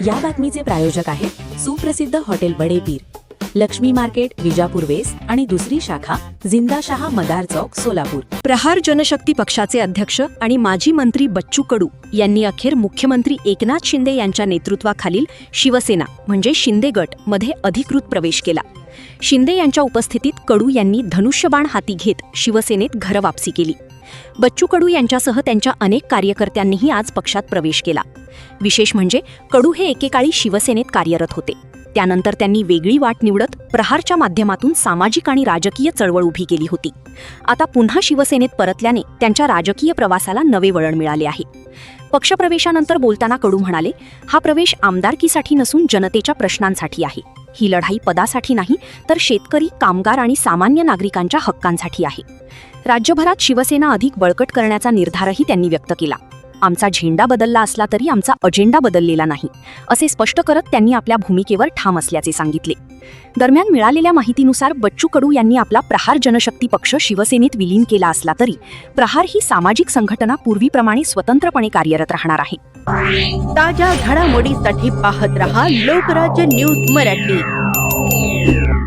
या बातमीचे प्रायोजक आहेत सुप्रसिद्ध हॉटेल बडे पीर, लक्ष्मी मार्केट, विजापूर वेस्ट आणि दुसरी शाखा जिंदाशहा मदार चौक, सोलापूर. प्रहार जनशक्ती पक्षाचे अध्यक्ष आणि माजी मंत्री बच्चू कडू यांनी अखेर मुख्यमंत्री एकनाथ शिंदे यांच्या नेतृत्वाखालील शिवसेना म्हणजे शिंदे गट मध्ये अधिकृत प्रवेश केला. शिंदे यांच्या उपस्थितीत कडू यांनी धनुष्यबाण हाती घेत शिवसेनेत घरवापसी केली. बच्चू कडू यांच्यासह त्यांच्या अनेक कार्यकर्त्यांनीही आज पक्षात प्रवेश केला. विशेष म्हणजे कडू हे एकेकाळी शिवसेनेत कार्यरत होते. त्यानंतर त्यांनी वेगळी वाट निवडत प्रहारच्या माध्यमातून सामाजिक आणि राजकीय चळवळ उभी केली होती. आता पुन्हा शिवसेनेत परतल्याने त्यांच्या राजकीय प्रवासाला नवे वळण मिळाले आहे. पक्षप्रवेशानंतर बोलताना कडू म्हणाले, हा प्रवेश आमदारकीसाठी नसून जनतेच्या प्रश्नांसाठी आहे. ही लढाई पदासाठी नाही, तर शेतकरी, कामगार आणि सामान्य नागरिकांच्या हक्कांसाठी आहे. राज्यभरात शिवसेना अधिक बळकट करण्याचा निर्धारही त्यांनी व्यक्त केला. आमचा झेंडा बदलला असला तरी आमचा अजेंडा बदललेला नाही, असे स्पष्ट करत त्यांनी आपल्या भूमिकेवर ठाम असल्याचे सांगितले. दरम्यान मिळालेल्या माहितीनुसार बच्चू कडू यांनी आपला प्रहार जनशक्ती पक्ष शिवसेनेत विलीन केला असला तरी प्रहार ही सामाजिक संघटना पूर्वीप्रमाणे स्वतंत्रपणे कार्यरत राहणार आहे. ताज्या घडामोडीसाठी पाहत रहा लोकराज्य न्यूज मराठी.